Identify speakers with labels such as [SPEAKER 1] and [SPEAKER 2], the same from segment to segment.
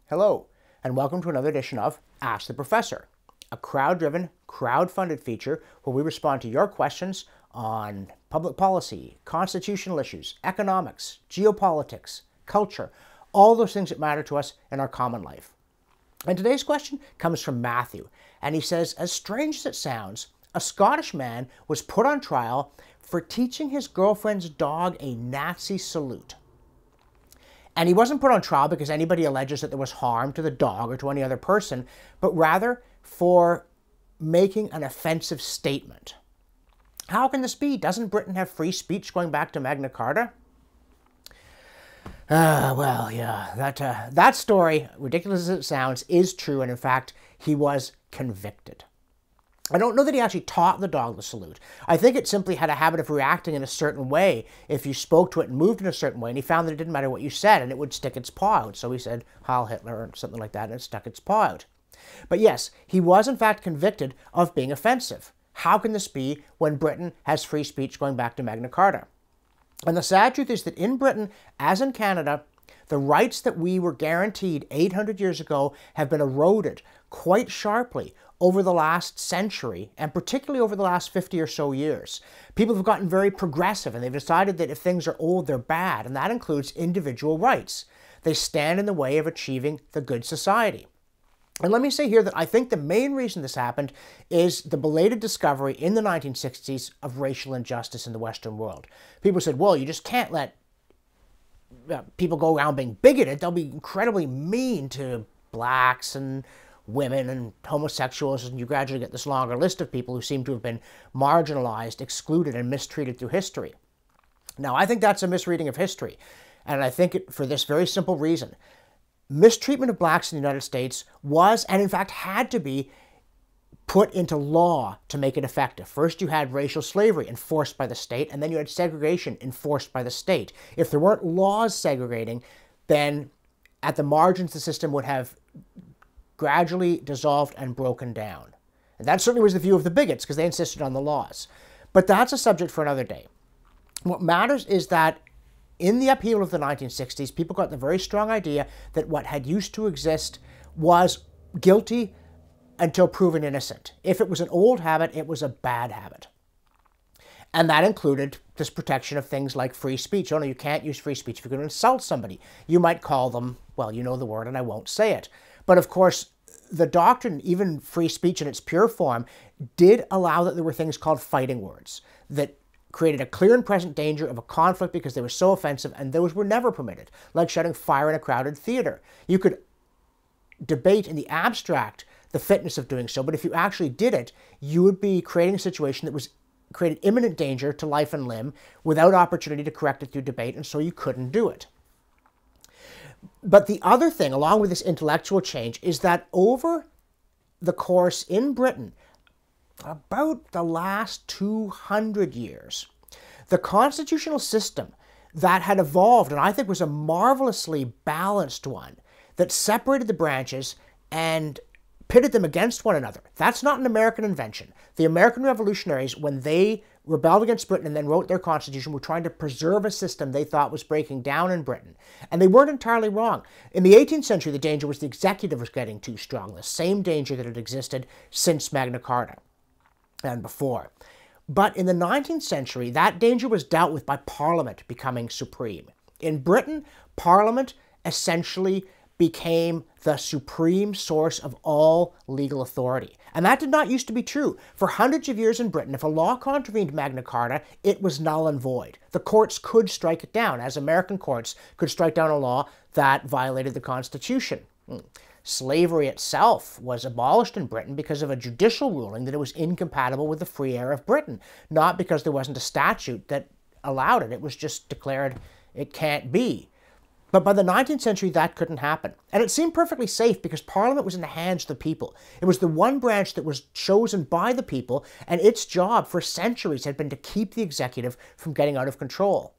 [SPEAKER 1] Hello, and welcome to another edition of Ask the Professor, a crowd-driven, crowd-funded feature where we respond to your questions on public policy, constitutional issues, economics, geopolitics, culture, all those things that matter to us in our common life. And today's question comes from Matthew, and he says, as strange as it sounds, a Scottish man was put on trial for teaching his girlfriend's dog a Nazi salute. And he wasn't put on trial because anybody alleges that there was harm to the dog or to any other person, but rather for making an offensive statement. How can this be? Doesn't Britain have free speech going back to Magna Carta? That story, ridiculous as it sounds, is true, and in fact, he was convicted. I don't know that he actually taught the dog the salute. I think it simply had a habit of reacting in a certain way if you spoke to it and moved in a certain way, and he found that it didn't matter what you said, and it would stick its paw out. So he said, Heil Hitler, or something like that, and it stuck its paw out. But yes, he was in fact convicted of being offensive. How can this be when Britain has free speech going back to Magna Carta? And the sad truth is that in Britain, as in Canada, the rights that we were guaranteed 800 years ago have been eroded quite sharply over the last century, and particularly over the last 50 or so years. People have gotten very progressive, and they've decided that if things are old, they're bad, and that includes individual rights. They stand in the way of achieving the good society. And let me say here that I think the main reason this happened is the belated discovery in the 1960s of racial injustice in the Western world. People said, well, you just can't let people go around being bigoted. They'll be incredibly mean to blacks and women and homosexuals, and you gradually get this longer list of people who seem to have been marginalized, excluded, and mistreated through history. Now, I think that's a misreading of history, and I think it for this very simple reason. Mistreatment of blacks in the United States was, and in fact had to be, put into law to make it effective. First, you had racial slavery enforced by the state, and then you had segregation enforced by the state. If there weren't laws segregating, then at the margins the system would have gradually dissolved and broken down. And that certainly was the view of the bigots, because they insisted on the laws. But that's a subject for another day. What matters is that in the upheaval of the 1960s, people got the very strong idea that what had used to exist was guilty until proven innocent. If it was an old habit, it was a bad habit. And that included this protection of things like free speech. Oh no, you can't use free speech if you're going to insult somebody. You might call them, well, you know the word and I won't say it. But of course, the doctrine, even free speech in its pure form, did allow that there were things called fighting words that created a clear and present danger of a conflict because they were so offensive, and those were never permitted, like shouting fire in a crowded theater. You could debate in the abstract the fitness of doing so, but if you actually did it, you would be creating a situation that was created imminent danger to life and limb without opportunity to correct it through debate, and so you couldn't do it. But the other thing, along with this intellectual change, is that over the course in Britain, about the last 200 years, the constitutional system that had evolved, and I think was a marvelously balanced one, that separated the branches and pitted them against one another. That's not an American invention. The American revolutionaries, when they rebelled against Britain and then wrote their constitution, were trying to preserve a system they thought was breaking down in Britain. And they weren't entirely wrong. In the 18th century, the danger was the executive was getting too strong, the same danger that had existed since Magna Carta and before. But in the 19th century, that danger was dealt with by Parliament becoming supreme. In Britain, Parliament essentially became the supreme source of all legal authority. And that did not used to be true. For hundreds of years in Britain, if a law contravened Magna Carta, it was null and void. The courts could strike it down, as American courts could strike down a law that violated the Constitution. Slavery itself was abolished in Britain because of a judicial ruling that it was incompatible with the free air of Britain, not because there wasn't a statute that allowed it. It was just declared it can't be. But by the 19th century, that couldn't happen. And it seemed perfectly safe because Parliament was in the hands of the people. It was the one branch that was chosen by the people, and its job for centuries had been to keep the executive from getting out of control.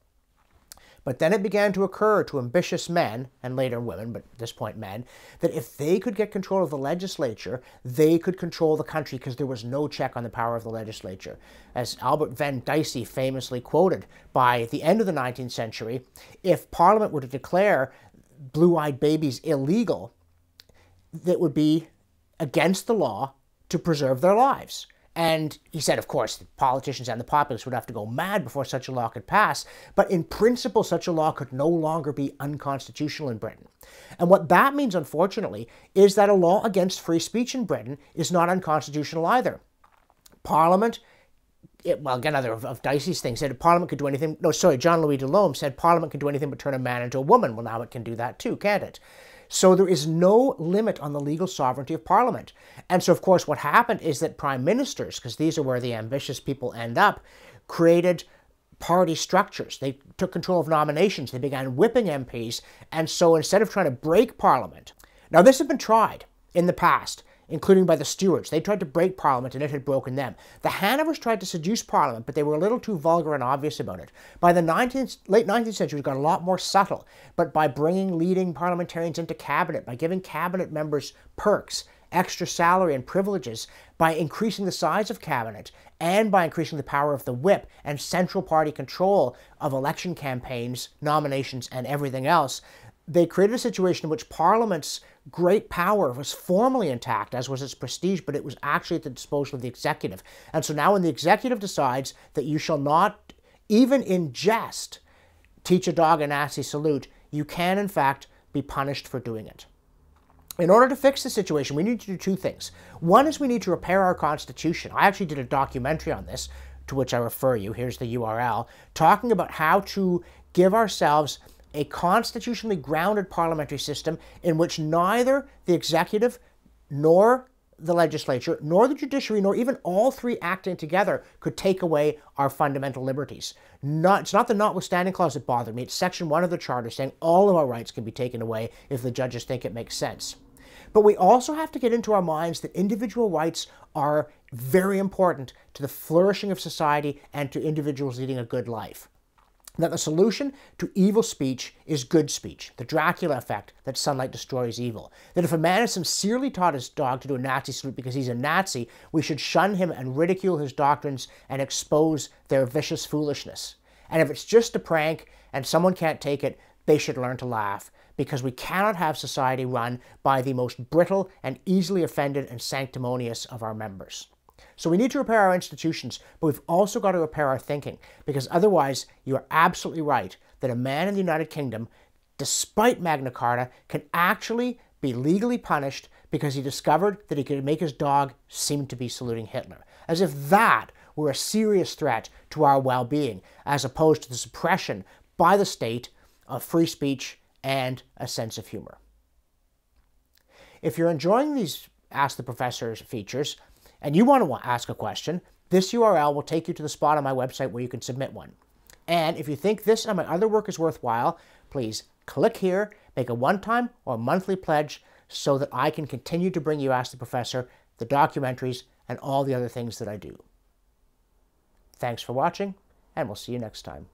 [SPEAKER 1] But then it began to occur to ambitious men, and later women, but at this point men, that if they could get control of the legislature, they could control the country because there was no check on the power of the legislature. As Albert Van Dicey famously quoted, by the end of the 19th century, if Parliament were to declare blue-eyed babies illegal, that would be against the law to preserve their lives. And he said, of course, the politicians and the populace would have to go mad before such a law could pass. But in principle, such a law could no longer be unconstitutional in Britain. And what that means, unfortunately, is that a law against free speech in Britain is not unconstitutional either. Parliament, well, again, another of Dicey's things, said Parliament could do anything. No, sorry, John Louis Delhomme said Parliament can do anything but turn a man into a woman. Well, now it can do that too, can't it? So there is no limit on the legal sovereignty of Parliament. And so, of course, what happened is that prime ministers, because these are where the ambitious people end up, created party structures. They took control of nominations. They began whipping MPs. And so instead of trying to break Parliament, now this had been tried in the past, including by the Stuarts. They tried to break Parliament and it had broken them. The Hanovers tried to seduce Parliament, but they were a little too vulgar and obvious about it. By the late 19th century, it got a lot more subtle, but by bringing leading parliamentarians into cabinet, by giving cabinet members perks, extra salary and privileges, by increasing the size of cabinet, and by increasing the power of the whip and central party control of election campaigns, nominations, and everything else, they created a situation in which Parliament's great power was formally intact, as was its prestige, but it was actually at the disposal of the executive. And so now when the executive decides that you shall not, even in jest, teach a dog a nasty salute, you can, in fact, be punished for doing it. In order to fix the situation, we need to do two things. One is we need to repair our Constitution. I actually did a documentary on this, to which I refer you. Here's the URL, talking about how to give ourselves a constitutionally grounded parliamentary system in which neither the executive nor the legislature nor the judiciary nor even all three acting together could take away our fundamental liberties. It's not the notwithstanding clause that bothered me. It's section 1 of the Charter saying all of our rights can be taken away if the judges think it makes sense. But we also have to get into our minds that individual rights are very important to the flourishing of society and to individuals leading a good life. That the solution to evil speech is good speech, the Dracula effect, that sunlight destroys evil. That if a man has sincerely taught his dog to do a Nazi salute because he's a Nazi, we should shun him and ridicule his doctrines and expose their vicious foolishness. And if it's just a prank and someone can't take it, they should learn to laugh, because we cannot have society run by the most brittle and easily offended and sanctimonious of our members. So we need to repair our institutions, but we've also got to repair our thinking, because otherwise you are absolutely right that a man in the United Kingdom, despite Magna Carta, can actually be legally punished because he discovered that he could make his dog seem to be saluting Hitler. As if that were a serious threat to our well-being, as opposed to the suppression by the state of free speech and a sense of humor. If you're enjoying these Ask the Professor features, and you want to ask a question, this URL will take you to the spot on my website where you can submit one. And if you think this and my other work is worthwhile, please click here, make a one-time or monthly pledge so that I can continue to bring you Ask the Professor, the documentaries, and all the other things that I do. Thanks for watching, and we'll see you next time.